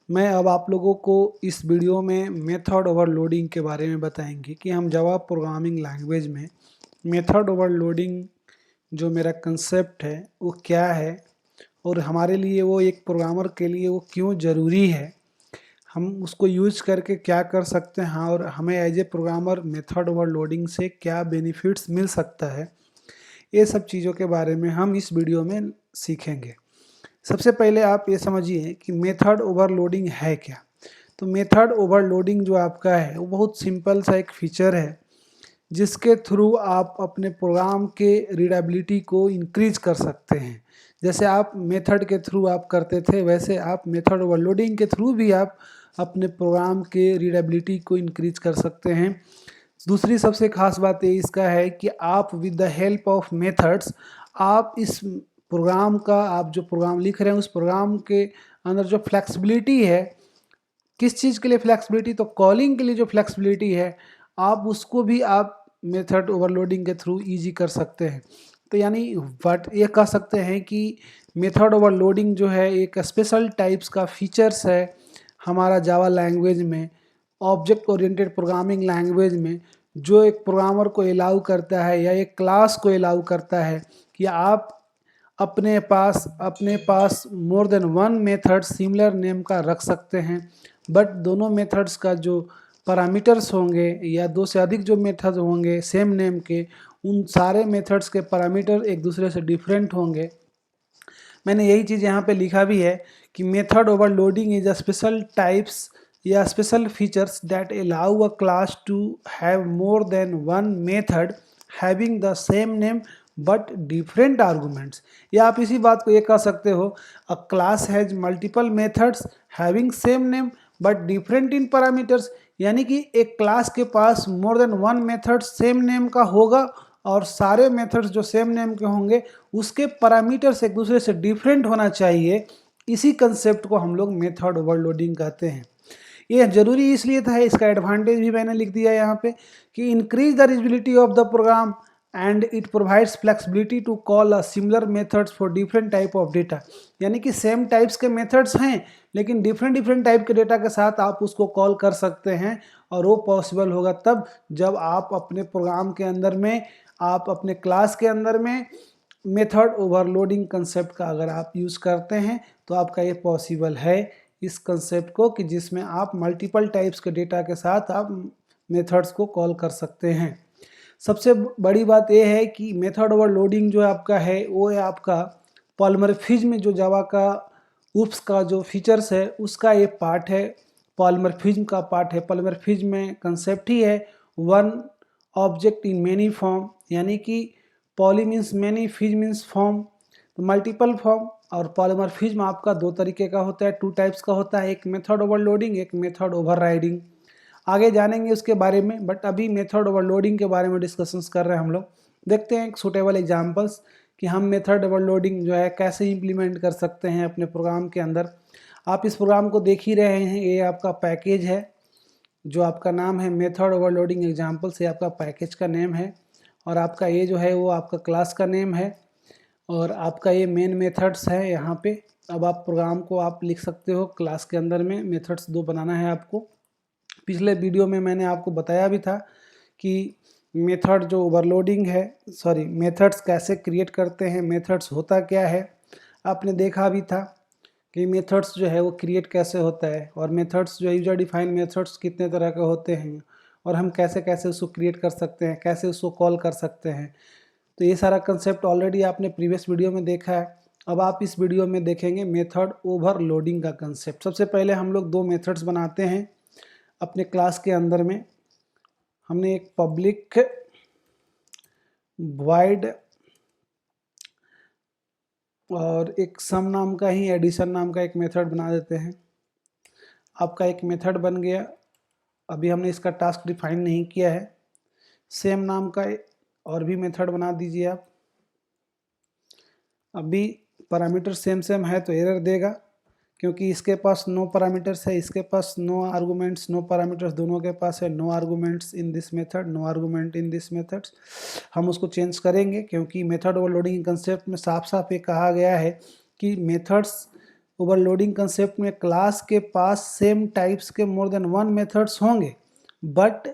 मैं अब आप लोगों को इस वीडियो में मेथड ओवरलोडिंग के बारे में बताएंगे कि हम जावा प्रोग्रामिंग लैंग्वेज में मेथड ओवरलोडिंग जो मेरा कंसेप्ट है वो क्या है और हमारे लिए वो एक प्रोग्रामर के लिए वो क्यों ज़रूरी है, हम उसको यूज करके क्या कर सकते हैं और हमें as a programmer method overloading से क्या बेनिफिट्स मिल सकता है। ये सब चीज़ों के बारे में हम इस वीडियो में सीखेंगे। सबसे पहले आप ये समझिए कि मेथड ओवरलोडिंग है क्या। तो मेथड ओवरलोडिंग जो आपका है वो बहुत सिंपल सा एक फीचर है जिसके थ्रू आप अपने प्रोग्राम के रीडेबिलिटी को इंक्रीज कर सकते हैं। जैसे आप मेथड के थ्रू आप करते थे वैसे आप मेथड ओवरलोडिंग के थ्रू भी आप अपने प्रोग्राम के रीडेबिलिटी को इंक्रीज कर सकते हैं। दूसरी सबसे खास बात ये इसका है कि आप with the help of methods आप इस प्रोग्राम का, आप जो प्रोग्राम लिख रहे हैं उस प्रोग्राम के अंदर जो फ्लेक्सिबिलिटी है, किस चीज़ के लिए फ्लेक्सिबिलिटी, तो कॉलिंग के लिए जो फ्लेक्सिबिलिटी है आप उसको भी आप मेथड ओवरलोडिंग के थ्रू इजी कर सकते हैं। तो यानी वट ये कह सकते हैं कि मेथड ओवरलोडिंग जो है एक स्पेशल टाइप्स का फीचर्स है हमारा जावा लैंग्वेज में, ऑब्जेक्ट ओरिएंटेड प्रोग्रामिंग लैंग्वेज में, जो एक प्रोग्रामर को अलाउ करता है या एक क्लास को अलाउ करता है कि आप अपने पास more than one method similar name का रख सकते हैं। बट दोनों मेथड्स का जो पैरामीटर्स होंगे या दो से अधिक जो मेथड होंगे सेम नेम के, उन सारे मेथड्स के पैरामीटर एक दूसरे से डिफरेंट होंगे। मैंने यही चीज़ यहाँ पे लिखा भी है कि method overloading is a special types या special features that allow a class to have more than one method having the same name but different arguments. या आप इसी बात को ये कह सकते हो, a class has multiple methods having same name but different in parameters. यानी कि एक क्लास के पास more than one method same name का होगा और सारे मेथड्स जो सेम नेम के होंगे उसके पैरामीटर्स एक दूसरे से डिफरेंट होना चाहिए। इसी कंसेप्ट को हम लोग मेथड ओवरलोडिंग कहते हैं। ये जरूरी इसलिए था, इसका एडवांटेज भी मैंने लिख दिया यहाँ पे कि increase the reusability of the program and it provides flexibility to call a similar methods for different type of data. यानी कि सेम टाइप्स के मेथड्स हैं लेकिन डिफरेंट डिफरेंट टाइप के डेटा के साथ आप उसको कॉल कर सकते हैं। और वो पॉसिबल होगा तब जब आप अपने प्रोग्राम के अंदर में, आप अपने क्लास के अंदर में मेथड ओवरलोडिंग कंसेप्ट का अगर आप यूज़ करते हैं तो आपका ये पॉसिबल है इस कंसेप्ट को, कि जिसमें आप मल्टीपल टाइप्स के डेटा के साथ आप मेथड्स को कॉल कर सकते हैं। सबसे बड़ी बात यह है कि मेथड ओवरलोडिंग जो आपका है वो है आपका पॉलीमॉर्फिज्म, जो जावा का उप्स का जो फीचर्स है उसका ये पार्ट है, पॉलीमॉर्फिज्म का पार्ट है। पॉलीमॉर्फिज्म में कंसेप्ट ही है one object in many form, यानी कि पॉली मीन्स मैनी, फिज मीन्स फॉर्म, तो मल्टीपल फॉर्म। और पॉलीमॉर्फिज्म आपका दो तरीके का होता है, टू टाइप्स का होता है, एक मेथड ओवरलोडिंग, एक मेथड ओवरराइडिंग। आगे जानेंगे उसके बारे में, बट अभी मेथड ओवरलोडिंग के बारे में डिस्कशंस कर रहे हैं हम लोग। देखते हैं एक सूटेबल एग्जांपल्स कि हम मेथड ओवरलोडिंग जो है कैसे इंप्लीमेंट कर सकते हैं अपने प्रोग्राम के अंदर। आप इस प्रोग्राम को देख ही रहे हैं, ये आपका पैकेज है जो आपका नाम है मेथड ओवरलोडिंग एग्जाम्पल्स, ये आपका पैकेज का नेम है। और आपका ये जो है वो आपका क्लास का नेम है और आपका ये मेन मेथड्स है यहाँ पे। अब आप प्रोग्राम को आप लिख सकते हो क्लास के अंदर में, मेथड्स दो बनाना है आपको। पिछले वीडियो में मैंने आपको बताया भी था कि मेथड जो ओवरलोडिंग है, सॉरी, मेथड्स कैसे क्रिएट करते हैं, मेथड्स होता क्या है, आपने देखा भी था कि मेथड्स जो है वो क्रिएट कैसे होता है और मेथड्स जो यूजर डिफाइंड मेथड्स कितने तरह के होते हैं और हम कैसे कैसे उसको क्रिएट कर सकते हैं, कैसे उसको कॉल कर सकते हैं। तो ये सारा कंसेप्ट ऑलरेडी आपने प्रीवियस वीडियो में देखा है। अब आप इस वीडियो में देखेंगे मेथड ओवरलोडिंग का कंसेप्ट। सबसे पहले हम लोग दो मेथड्स बनाते हैं अपने क्लास के अंदर में। हमने एक पब्लिक वॉइड और एक सम नाम का ही एडिशन नाम का एक मेथड बना देते हैं। आपका एक मेथड बन गया। अभी हमने इसका टास्क डिफाइन नहीं किया है। सेम नाम का और भी मेथड बना दीजिए आप। अभी पैरामीटर सेम सेम है तो एरर देगा क्योंकि इसके पास नो पैरामीटर्स है, इसके पास नो आर्गुमेंट्स, नो पैरामीटर्स दोनों के पास है। No arguments in this method, no argument in this methods. हम उसको चेंज करेंगे क्योंकि मेथड ओवरलोडिंग कंसेप्ट में साफ साफ ये कहा गया है कि मेथड्स ओवरलोडिंग कंसेप्ट में क्लास के पास सेम टाइप्स के मोर देन वन मेथड्स होंगे, बट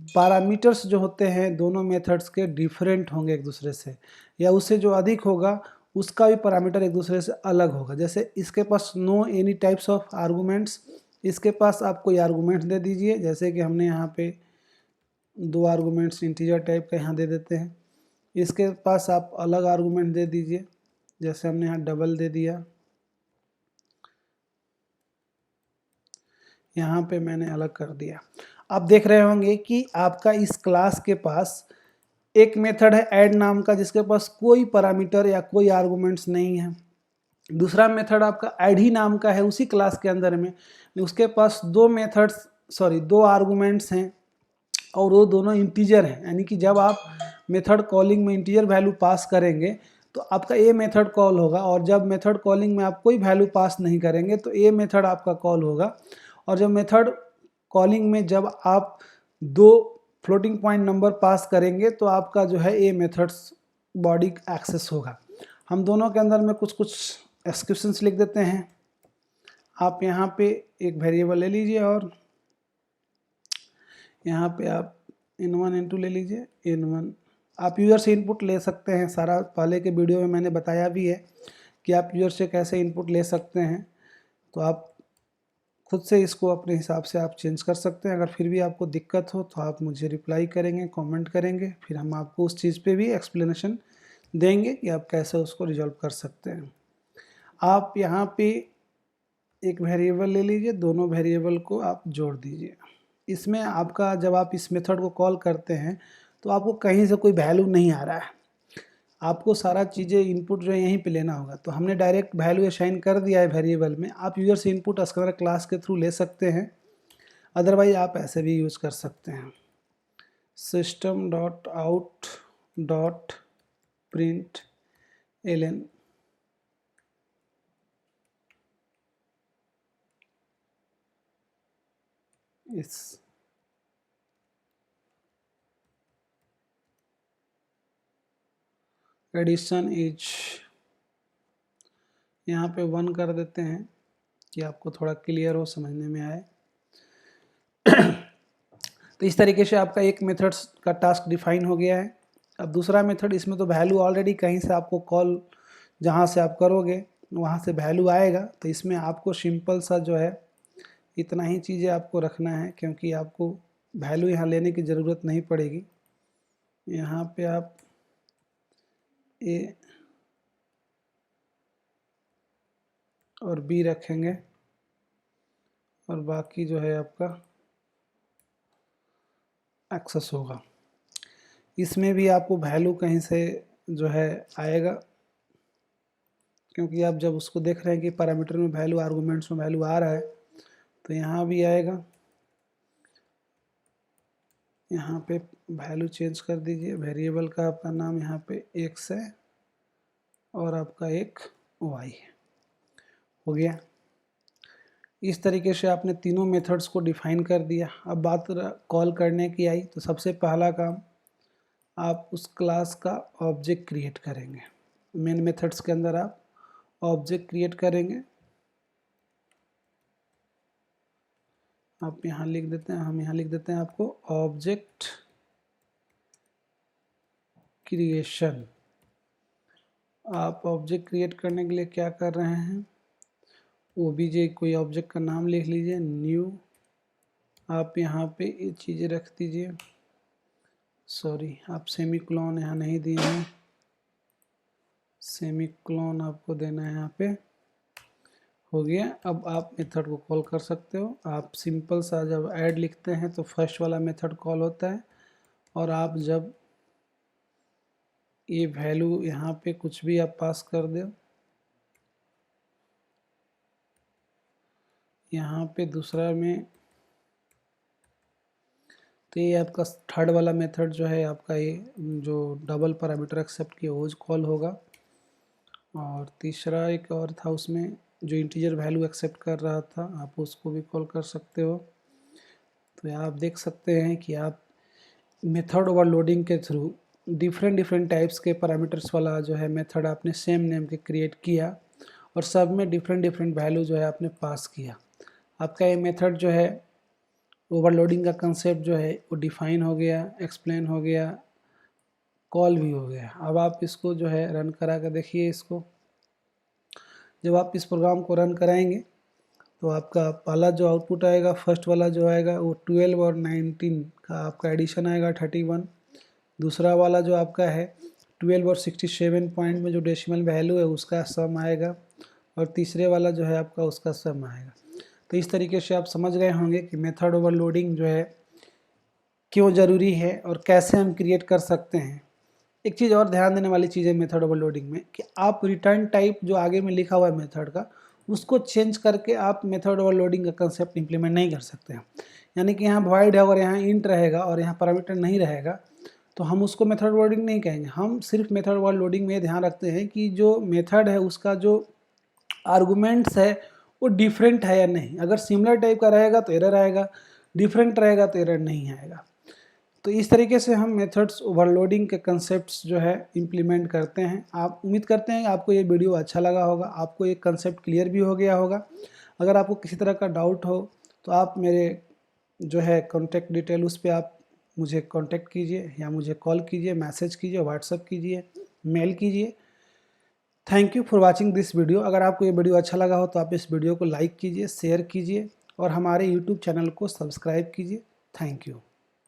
पैरामीटर्स जो होते हैं दोनों मेथड्स के डिफरेंट होंगे एक दूसरे से, या उससे जो अधिक होगा उसका भी पैरामीटर एक दूसरे से अलग होगा। जैसे इसके पास no any types of arguments, इसके पास आप कोई आर्गूमेंट्स दे दीजिए, जैसे कि हमने यहाँ पे 2 आर्गूमेंट्स इंटीजर टाइप का यहाँ दे देते हैं। इसके पास आप अलग आर्गूमेंट दे दीजिए, जैसे हमने यहाँ डबल दे दिया, यहाँ पे मैंने अलग कर दिया। आप देख रहे होंगे कि आपका इस क्लास के पास एक मेथड है ऐड नाम का, जिसके पास कोई पैरामीटर या कोई आर्गूमेंट्स नहीं है। दूसरा मेथड आपका ऐड ही नाम का है उसी क्लास के अंदर में, उसके पास 2 आर्गूमेंट्स हैं और वो दोनों इंटीजर हैं। यानी कि जब आप मेथड कॉलिंग में इंटीजर वैल्यू पास करेंगे तो आपका ए मेथड कॉल होगा, और जब मेथड कॉलिंग में आप कोई वैल्यू पास नहीं करेंगे तो ए मेथड आपका कॉल होगा। और जब मेथड कॉलिंग में जब आप 2 फ्लोटिंग पॉइंट नंबर पास करेंगे तो आपका जो है ए मेथड्स बॉडी एक्सेस होगा। हम दोनों के अंदर में कुछ कुछ एक्सक्यूशंस लिख देते हैं। आप यहाँ पे एक वेरिएबल ले लीजिए और यहाँ पे आप n1 n2 ले लीजिए। n1 आप यूज़र से इनपुट ले सकते हैं, सारा पहले के वीडियो में मैंने बताया भी है कि आप यूज़र से कैसे इनपुट ले सकते हैं, तो आप खुद से इसको अपने हिसाब से आप चेंज कर सकते हैं। अगर फिर भी आपको दिक्कत हो तो आप मुझे रिप्लाई करेंगे, कमेंट करेंगे, फिर हम आपको उस चीज़ पे भी एक्सप्लेनेशन देंगे कि आप कैसे उसको रिजॉल्व कर सकते हैं। आप यहाँ पे एक वेरिएबल ले लीजिए, दोनों वेरिएबल को आप जोड़ दीजिए। इसमें आपका जब आप इस मेथड को कॉल करते हैं तो आपको कहीं से कोई वैल्यू नहीं आ रहा है, आपको सारा चीज़ें इनपुट जो है यहीं पे लेना होगा। तो हमने डायरेक्ट वैल्यू असाइन कर दिया है वेरिएबल में। आप यूज़र से इनपुट स्कैनर क्लास के थ्रू ले सकते हैं, अदरवाइज आप ऐसे भी यूज़ कर सकते हैं। system.out.println इस एडिशन इज यहाँ पे 1 कर देते हैं कि आपको थोड़ा क्लियर हो, समझने में आए। तो इस तरीके से आपका एक मेथड का टास्क डिफाइन हो गया है। अब दूसरा मेथड, इसमें तो वैल्यू ऑलरेडी कहीं से आपको कॉल जहाँ से आप करोगे वहाँ से वैल्यू आएगा, तो इसमें आपको सिंपल सा जो है इतना ही चीज़ें आपको रखना है, क्योंकि आपको वैल्यू यहाँ लेने की ज़रूरत नहीं पड़ेगी। यहाँ पे आप ए और बी रखेंगे और बाकी जो है आपका एक्सेस होगा। इसमें भी आपको वैल्यू कहीं से जो है आएगा, क्योंकि आप जब उसको देख रहे हैं कि पैरामीटर में वैल्यू, आर्गूमेंट्स में वैल्यू आ रहा है, तो यहाँ भी आएगा। यहाँ पे वैल्यू चेंज कर दीजिए, वेरिएबल का आपका नाम यहाँ पे x है और आपका एक y है, हो गया। इस तरीके से आपने तीनों मेथड्स को डिफाइन कर दिया। अब बात कॉल करने की आई, तो सबसे पहला काम आप उस क्लास का ऑब्जेक्ट क्रिएट करेंगे। मेन मेथड्स के अंदर आप ऑब्जेक्ट क्रिएट करेंगे। आप यहाँ लिख देते हैं, हम यहाँ लिख देते हैं आपको ऑब्जेक्ट क्रिएशन। आप ऑब्जेक्ट क्रिएट करने के लिए क्या कर रहे हैं, ओबीजे कोई ऑब्जेक्ट का नाम लिख लीजिए, न्यू। आप यहाँ पे ये चीज़ें रख दीजिए, सॉरी आप सेमीकोलन यहाँ नहीं दिए हैं, सेमीकोलन आपको देना है यहाँ पे, हो गया। अब आप मेथड को कॉल कर सकते हो। आप सिंपल सा जब ऐड लिखते हैं तो फर्स्ट वाला मेथड कॉल होता है, और आप जब ये वैल्यू यहाँ पे कुछ भी आप पास कर दो, यहाँ पे दूसरा में, तो ये आपका थर्ड वाला मेथड जो है आपका ये जो डबल पैरामीटर एक्सेप्ट किया वो कॉल होगा। और तीसरा एक और था उसमें जो इंटीजर वैल्यू एक्सेप्ट कर रहा था, आप उसको भी कॉल कर सकते हो। तो आप देख सकते हैं कि आप मेथड ओवरलोडिंग के थ्रू डिफरेंट टाइप्स के पैरामीटर्स वाला जो है मेथड आपने सेम नेम के क्रिएट किया, और सब में डिफरेंट डिफरेंट वैल्यू जो है आपने पास किया। आपका ये मेथड जो है ओवरलोडिंग का कंसेप्ट जो है वो डिफाइन हो गया, एक्सप्लेन हो गया, कॉल भी हो गया। अब आप इसको जो है रन करा कर देखिए। इसको जब आप इस प्रोग्राम को रन कराएंगे तो आपका पहला जो आउटपुट आएगा, फर्स्ट वाला जो आएगा वो 12 और 19 का आपका एडिशन आएगा 31। दूसरा वाला जो आपका है 12 और 67 पॉइंट में जो डेसिमल वैल्यू है उसका सम आएगा, और तीसरे वाला जो है आपका उसका सम आएगा। तो इस तरीके से आप समझ गए होंगे कि मेथड ओवरलोडिंग जो है क्यों ज़रूरी है और कैसे हम क्रिएट कर सकते हैं। एक चीज़ और ध्यान देने वाली चीज़ है मेथड ओवरलोडिंग में कि आप रिटर्न टाइप जो आगे में लिखा हुआ है मेथड का, उसको चेंज करके आप मेथड ओवरलोडिंग का कंसेप्ट इंप्लीमेंट नहीं कर सकते हैं। यानी कि यहाँ वॉइड है और यहाँ इंट रहेगा और यहाँ पैरामीटर नहीं रहेगा, तो हम उसको मेथड ओवरलोडिंग नहीं कहेंगे। हम सिर्फ मेथड ओवरलोडिंग में ध्यान रखते हैं कि जो मेथड है उसका जो आर्गूमेंट्स है वो डिफरेंट है या नहीं। अगर सिमिलर टाइप का रहेगा तो एरर आएगा, डिफरेंट रहेगा तो एरर नहीं आएगा। तो इस तरीके से हम मेथड्स ओवरलोडिंग के कंसेप्ट्स जो है इम्प्लीमेंट करते हैं। आप उम्मीद करते हैं आपको ये वीडियो अच्छा लगा होगा, आपको ये कंसेप्ट क्लियर भी हो गया होगा। अगर आपको किसी तरह का डाउट हो तो आप मेरे जो है कॉन्टैक्ट डिटेल उस पर आप मुझे कॉन्टैक्ट कीजिए, या मुझे कॉल कीजिए, मैसेज कीजिए, व्हाट्सअप कीजिए, मेल कीजिए। Thank you for watching this video. अगर आपको ये वीडियो अच्छा लगा हो तो आप इस वीडियो को लाइक कीजिए, शेयर कीजिए और हमारे यूट्यूब चैनल को सब्सक्राइब कीजिए। Thank you.